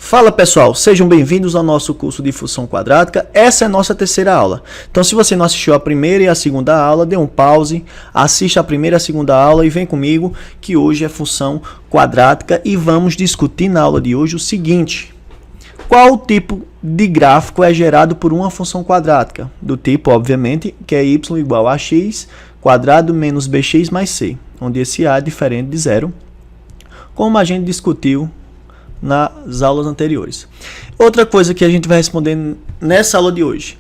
Fala pessoal, sejam bem-vindos ao nosso curso de função quadrática. Essa é a nossa terceira aula. Então se você não assistiu a primeira e a segunda aula, dê um pause, assista a primeira e a segunda aula e vem comigo que hoje é função quadrática e vamos discutir na aula de hoje o seguinte: qual tipo de gráfico é gerado por uma função quadrática? Do tipo, obviamente, que é y igual a x quadrado menos bx mais c, onde esse a é diferente de zero, como a gente discutiu nas aulas anteriores. Outra coisa que a gente vai responder nessa aula de hoje: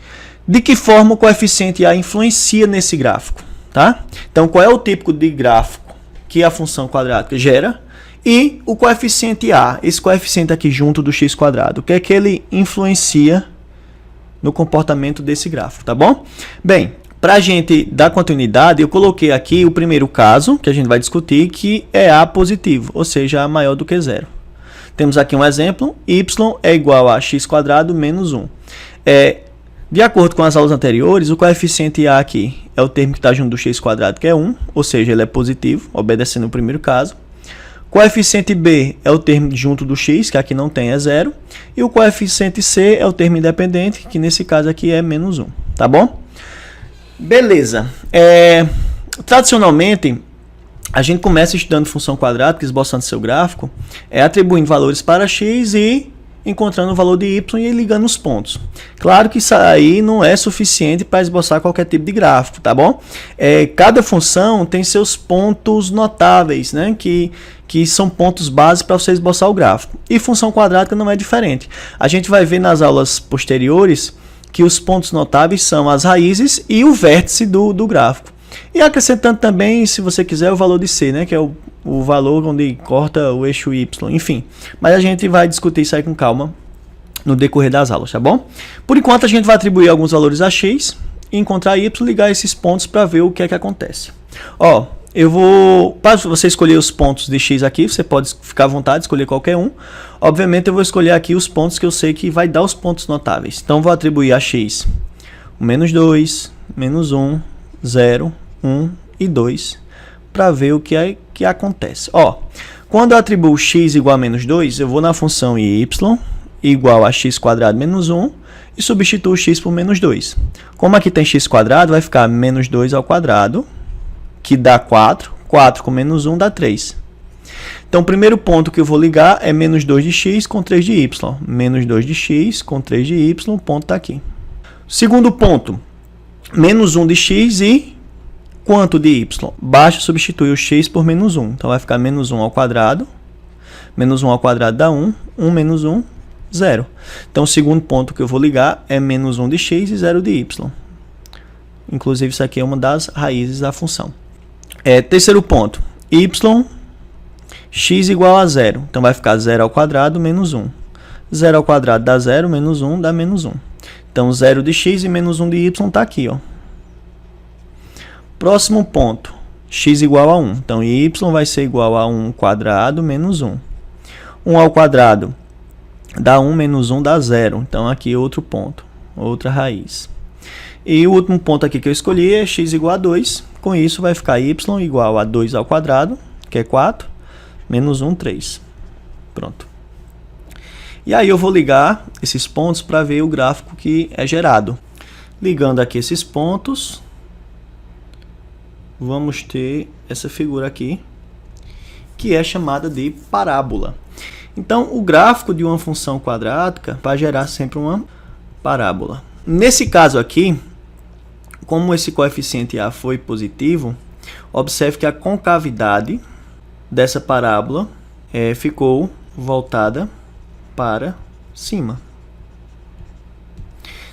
de que forma o coeficiente A influencia nesse gráfico, tá? Então, qual é o tipo de gráfico que a função quadrática gera e o coeficiente A, esse coeficiente aqui junto do x quadrado, o que é que ele influencia no comportamento desse gráfico, tá bom? Bem, para a gente dar continuidade, eu coloquei aqui o primeiro caso que a gente vai discutir, que é A positivo, ou seja, A maior do que zero. Temos aqui um exemplo: y é igual a x quadrado menos 1. De acordo com as aulas anteriores, o coeficiente A aqui é o termo que está junto do x quadrado, que é 1, ou seja, ele é positivo, obedecendo o primeiro caso. Coeficiente B é o termo junto do x, que aqui não tem, é 0. E o coeficiente C é o termo independente, que nesse caso aqui é menos 1. Tá bom? Beleza. Tradicionalmente, a gente começa estudando função quadrática, esboçando seu gráfico, atribuindo valores para x e encontrando o valor de y e ligando os pontos. Claro que isso aí não é suficiente para esboçar qualquer tipo de gráfico, tá bom? Cada função tem seus pontos notáveis, né? Que são pontos base para você esboçar o gráfico. E função quadrática não é diferente. A gente vai ver nas aulas posteriores que os pontos notáveis são as raízes e o vértice do gráfico. E acrescentando também, se você quiser, o valor de C, né, que é o valor onde corta o eixo Y, enfim. Mas a gente vai discutir isso aí com calma no decorrer das aulas, tá bom? Por enquanto, a gente vai atribuir alguns valores a x, encontrar y, ligar esses pontos para ver o que é que acontece. Ó, para você escolher os pontos de x aqui, você pode ficar à vontade, escolher qualquer um. Obviamente, eu vou escolher aqui os pontos que eu sei que vai dar os pontos notáveis. Então, vou atribuir a x o menos 2, menos 1, 0, 1 e 2 para ver o que acontece. Ó, quando eu atribuo x igual a menos 2, eu vou na função y igual a x quadrado menos 1 e substituo x por menos 2. Como aqui tem x quadrado, vai ficar menos 2 ao quadrado, que dá 4. 4 com menos 1 dá 3. Então, o primeiro ponto que eu vou ligar é menos 2 de x com 3 de y. Menos 2 de x com 3 de y, o ponto está aqui. Segundo ponto, menos 1 de x e quanto de y? Basta substituir o x por menos 1. Então, vai ficar menos 1 ao quadrado. Menos 1 ao quadrado dá 1. 1 menos 1, 0. Então, o segundo ponto que eu vou ligar é menos 1 de x e 0 de y. Inclusive, isso aqui é uma das raízes da função. Terceiro ponto, x igual a 0. Então, vai ficar 0 ao quadrado menos 1. 0 ao quadrado dá 0, menos 1 dá menos 1. Então, 0 de x e menos 1 de y está aqui, ó. Próximo ponto, x igual a 1. Então, y vai ser igual a 1 quadrado menos 1. 1 ao quadrado dá 1, menos 1 dá 0. Então, aqui outro ponto, outra raiz. E o último ponto aqui que eu escolhi é x igual a 2. Com isso, vai ficar y igual a 2 ao quadrado, que é 4, menos 1, 3. Pronto. E aí eu vou ligar esses pontos para ver o gráfico que é gerado. Ligando aqui esses pontos, vamos ter essa figura aqui, que é chamada de parábola. Então, o gráfico de uma função quadrática vai gerar sempre uma parábola. Nesse caso aqui, como esse coeficiente A foi positivo, observe que a concavidade dessa parábola ficou voltada para cima.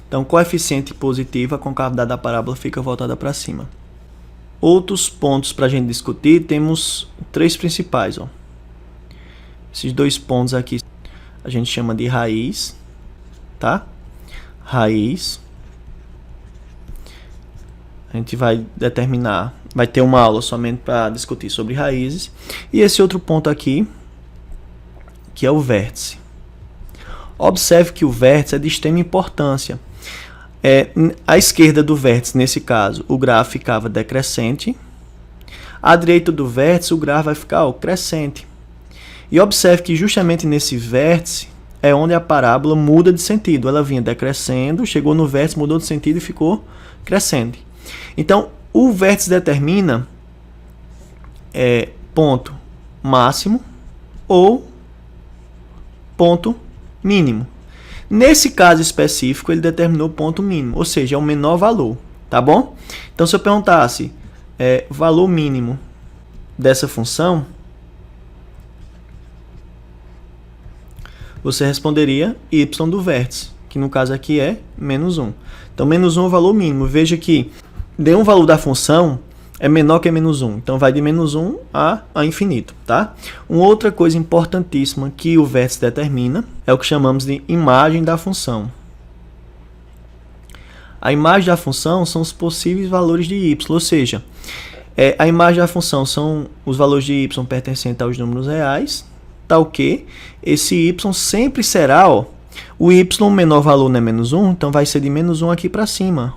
Então, coeficiente positivo, a concavidade da parábola fica voltada para cima. Outros pontos para a gente discutir, temos 3 principais. Ó. Esses 2 pontos aqui a gente chama de raiz, tá? Raiz. A gente vai determinar, vai ter uma aula somente para discutir sobre raízes. E esse outro ponto aqui, que é o vértice. Observe que o vértice é de extrema importância. À esquerda do vértice, nesse caso, o grafo ficava decrescente. À direita do vértice, o grafo vai ficar crescente. E observe que justamente nesse vértice é onde a parábola muda de sentido. Ela vinha decrescendo, chegou no vértice, mudou de sentido e ficou crescendo. Então, o vértice determina ponto máximo ou ponto mínimo. Nesse caso específico, ele determinou ponto mínimo, ou seja, é o menor valor, tá bom? Então, se eu perguntasse valor mínimo dessa função, você responderia y do vértice, que no caso aqui é menos 1. Então, menos 1 é o valor mínimo. Veja que deu um valor da função é menor que menos 1. Então, vai de menos 1 a infinito, tá? Uma outra coisa importantíssima que o vértice determina é o que chamamos de imagem da função. A imagem da função são os possíveis valores de y, ou seja, a imagem da função são os valores de y pertencentes aos números reais, tal que esse y sempre será, o y menor valor não é menos 1, então vai ser de menos 1 aqui para cima,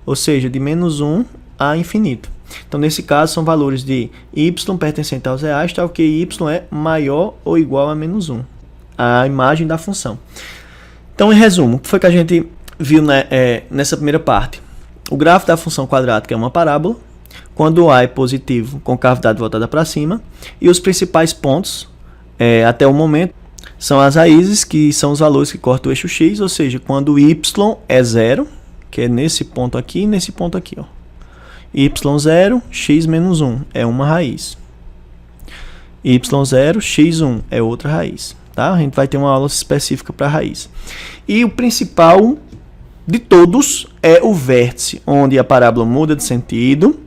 ou seja, de menos 1 a infinito. Então, nesse caso, são valores de y pertencentes aos reais, tal que y é maior ou igual a menos 1, a imagem da função. Então, em resumo, o que foi que a gente viu nessa primeira parte? O gráfico da função quadrática é uma parábola, quando o a é positivo, com cavidade voltada para cima, e os principais pontos, até o momento, são as raízes, que são os valores que cortam o eixo x, ou seja, quando y é 0, que é nesse ponto aqui e nesse ponto aqui, y0, x menos 1 é uma raiz. y0, x1 é outra raiz. Tá? A gente vai ter uma aula específica para raiz. E o principal de todos é o vértice, onde a parábola muda de sentido.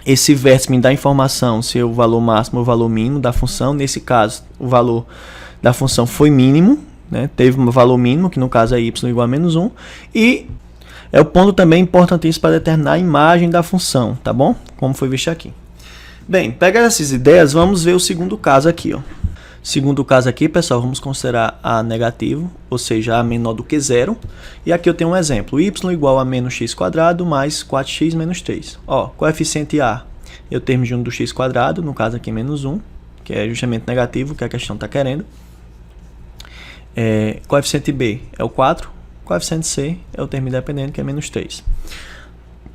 Esse vértice me dá informação se é o valor máximo ou o valor mínimo da função. Nesse caso, o valor da função foi mínimo, né? Teve um valor mínimo, que no caso é y igual a menos 1. E é o ponto também importantíssimo para determinar a imagem da função, tá bom? Como foi visto aqui. Bem, pega essas ideias, vamos ver o segundo caso aqui, Segundo caso aqui, pessoal, vamos considerar a negativo, ou seja, a menor do que 0. E aqui eu tenho um exemplo, y igual a menos x quadrado mais 4x menos 3. Coeficiente a é o termo junto do x quadrado, no caso aqui menos 1, que é justamente negativo, que a questão está querendo. Coeficiente b é o 4, coeficiente c é o termo independente, que é menos 3.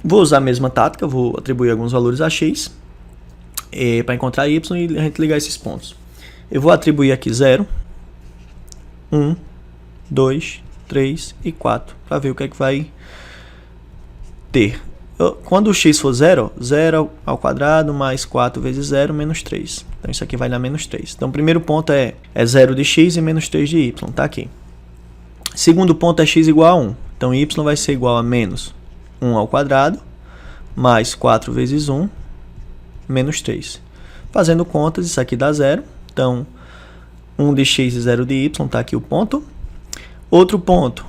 Vou usar a mesma tática, vou atribuir alguns valores a x para encontrar y e a gente ligar esses pontos. Eu vou atribuir aqui 0, 1, 2, 3 e 4, para ver o que é que vai ter. Quando o x for 0, 0 ao quadrado mais 4 vezes 0, menos 3. Então, isso aqui vai dar menos 3. Então, o primeiro ponto é 0 de x e menos 3 de y, tá aqui. Segundo ponto é x igual a 1. Então, y vai ser igual a menos 1 ao quadrado mais 4 vezes 1, menos 3. Fazendo contas, isso aqui dá 0. Então, 1 de x e 0 de y, está aqui o ponto. Outro ponto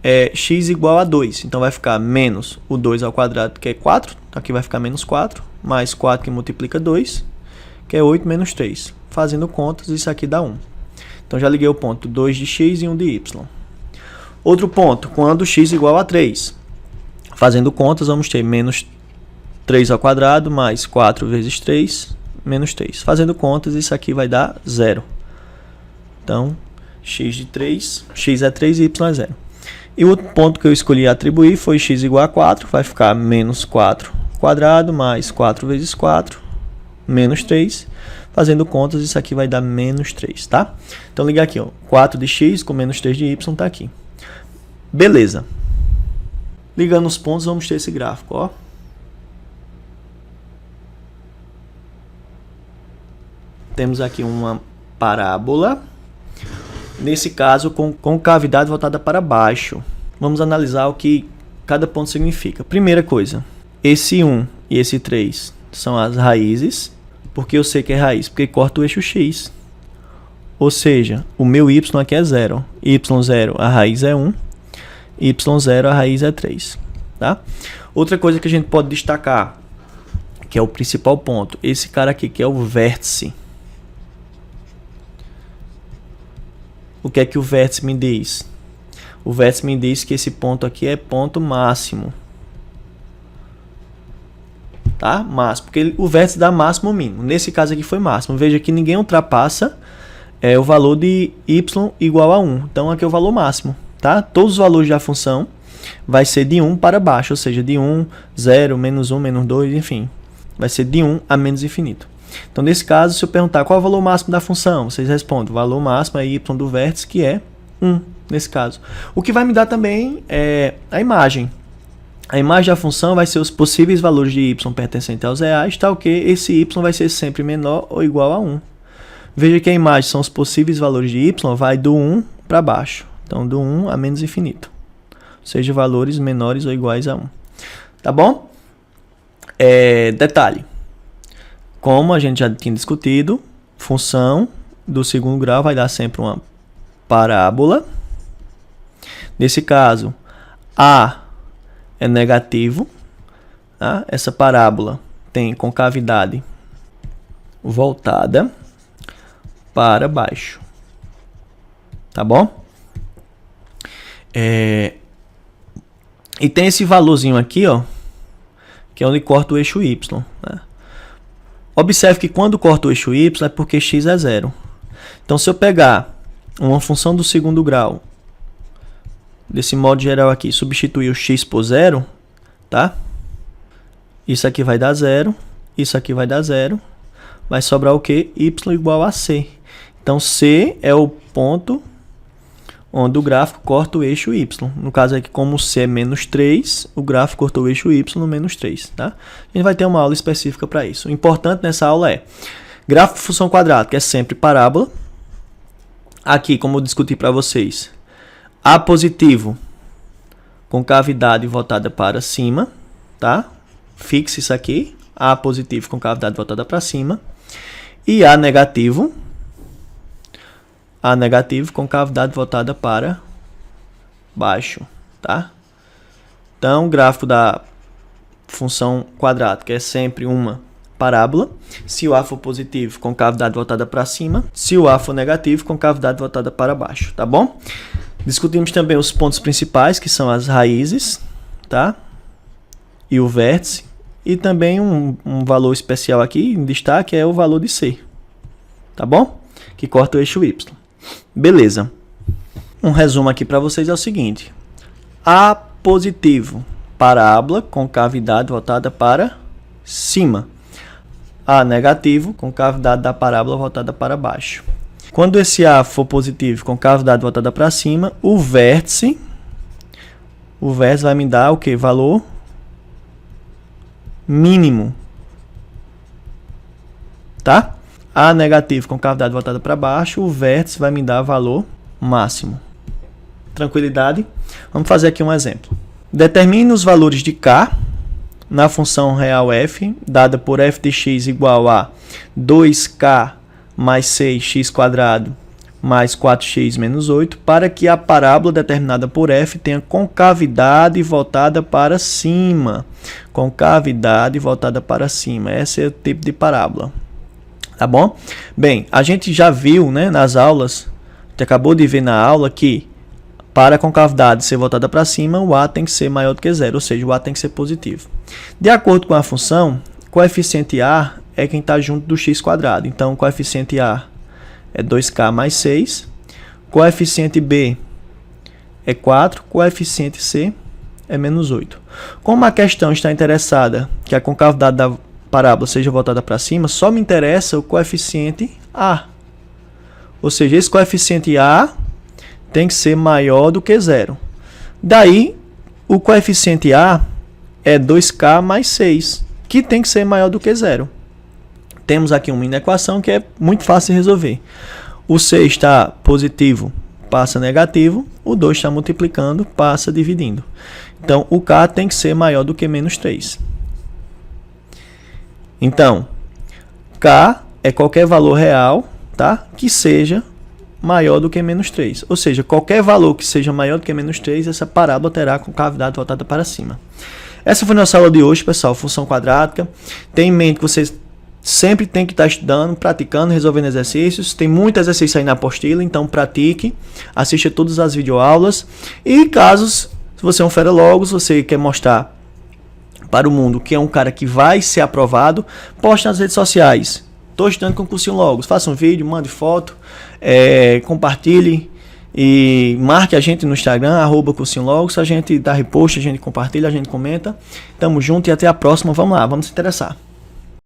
é x igual a 2. Então, vai ficar menos o 2 ao quadrado, que é 4. Então, aqui vai ficar menos 4, mais 4 que multiplica 2, que é 8 menos 3. Fazendo contas, isso aqui dá 1. Então, já liguei o ponto 2 de x e 1 de y. Outro ponto, quando x igual a 3. Fazendo contas, vamos ter menos 3 ao quadrado, mais 4 vezes 3, menos 3. Fazendo contas, isso aqui vai dar 0. Então, x de 3, x é 3 e y é 0. E o ponto que eu escolhi atribuir foi x igual a 4, vai ficar menos 4 quadrado, mais 4 vezes 4, menos 3. Fazendo contas, isso aqui vai dar menos 3, tá? Então, ligar aqui, 4 de x com menos 3 de y está aqui. Beleza. Ligando os pontos, vamos ter esse gráfico, Temos aqui uma parábola, nesse caso com cavidade voltada para baixo. Vamos analisar o que cada ponto significa. Primeira coisa, esse 1 e esse 3 são as raízes. Por que eu sei que é raiz? Porque corta o eixo x. Ou seja, o meu y aqui é 0. y0 a raiz é 1, y0 a raiz é 3. Tá? Outra coisa que a gente pode destacar, que é o principal ponto, esse cara aqui que é o vértice. O que é que o vértice me diz? O vértice me diz que esse ponto aqui é ponto máximo. Tá? Máximo, porque o vértice dá máximo ou mínimo. Nesse caso aqui foi máximo. Veja que ninguém ultrapassa é o valor de y igual a 1. Então, aqui é o valor máximo, tá? Todos os valores da função vai ser de 1 para baixo, ou seja, de 1, 0, menos 1, menos 2, enfim. Vai ser de 1 a menos infinito. Então, nesse caso, se eu perguntar qual é o valor máximo da função, vocês respondem, o valor máximo é y do vértice, que é 1, nesse caso. O que vai me dar também é a imagem. A imagem da função vai ser os possíveis valores de y pertencentes aos reais, tal que esse y vai ser sempre menor ou igual a 1. Veja que a imagem são os possíveis valores de y, vai do 1 para baixo. Então, do 1 a menos infinito. Ou seja, valores menores ou iguais a 1. Tá bom? Detalhe. Como a gente já tinha discutido, função do segundo grau vai dar sempre uma parábola. Nesse caso, A é negativo. Tá? Essa parábola tem concavidade voltada para baixo. Tá bom? E tem esse valorzinho aqui, ó, que é onde corta o eixo y. Né? Observe que quando corta o eixo y é porque x é 0. Então, se eu pegar uma função do segundo grau, desse modo geral aqui, substituir o x por 0, tá? Isso aqui vai dar 0, isso aqui vai dar 0. Vai sobrar o quê? Y igual a c. Então, C é o ponto onde o gráfico corta o eixo Y. No caso aqui, como C é menos 3, o gráfico cortou o eixo Y no menos 3. Tá? A gente vai ter uma aula específica para isso. O importante nessa aula é gráfico de função quadrática é sempre parábola. Aqui, como eu discuti para vocês, A positivo com cavidade voltada para cima. Tá? Fixe isso aqui. A positivo com cavidade voltada para cima. E A negativo com cavidade voltada para baixo, tá? Então, o gráfico da função quadrática é sempre uma parábola. Se o A for positivo, com cavidade voltada para cima. Se o A for negativo, com cavidade voltada para baixo, tá bom? Discutimos também os pontos principais, que são as raízes, tá? E o vértice. E também um valor especial aqui, em destaque, é o valor de C, tá bom? Que corta o eixo Y. Beleza. Um resumo aqui para vocês é o seguinte. A positivo, parábola com cavidade voltada para cima. A negativo, com cavidade da parábola voltada para baixo. Quando esse A for positivo com cavidade voltada para cima, o vértice vai me dar o que? Valor mínimo. Tá? A negativo com cavidade voltada para baixo, o vértice vai me dar valor máximo. Tranquilidade? Vamos fazer aqui um exemplo. Determine os valores de K na função real f, dada por f de x igual a 2k mais 6x² mais 4x menos 8, para que a parábola determinada por f tenha concavidade voltada para cima. Concavidade voltada para cima. Esse é o tipo de parábola. Tá bom? Bem, a gente já viu, né, nas aulas, a gente acabou de ver na aula que para a concavidade ser voltada para cima, o A tem que ser maior do que 0, ou seja, o A tem que ser positivo. De acordo com a função, coeficiente A é quem está junto do x². Então, coeficiente A é 2k mais 6, coeficiente B é 4, coeficiente C é menos 8. Como a questão está interessada que a concavidade da parábola seja voltada para cima, só me interessa o coeficiente A. Ou seja, esse coeficiente A tem que ser maior do que 0. Daí, o coeficiente A é 2k mais 6, que tem que ser maior do que 0. Temos aqui uma inequação que é muito fácil de resolver. O C está positivo, passa negativo. O 2 está multiplicando, passa dividindo. Então, o K tem que ser maior do que menos 3. Então, K é qualquer valor real, tá? Que seja maior do que menos 3. Ou seja, qualquer valor que seja maior do que menos 3, essa parábola terá concavidade voltada para cima. Essa foi a nossa aula de hoje, pessoal, função quadrática. Tenha em mente que vocês sempre tem que estar estudando, praticando, resolvendo exercícios. Tem muito exercício aí na apostila, então pratique, assista todas as videoaulas. E se você é um fera logos, você quer mostrar para o mundo que é um cara que vai ser aprovado, poste nas redes sociais. Estou estudando com o Cursinho Logos. Faça um vídeo, mande foto, compartilhe e marque a gente no Instagram, @Cursinho Logos. A gente dá repost, a gente compartilha, a gente comenta. Tamo junto e até a próxima. Vamos lá, vamos se interessar.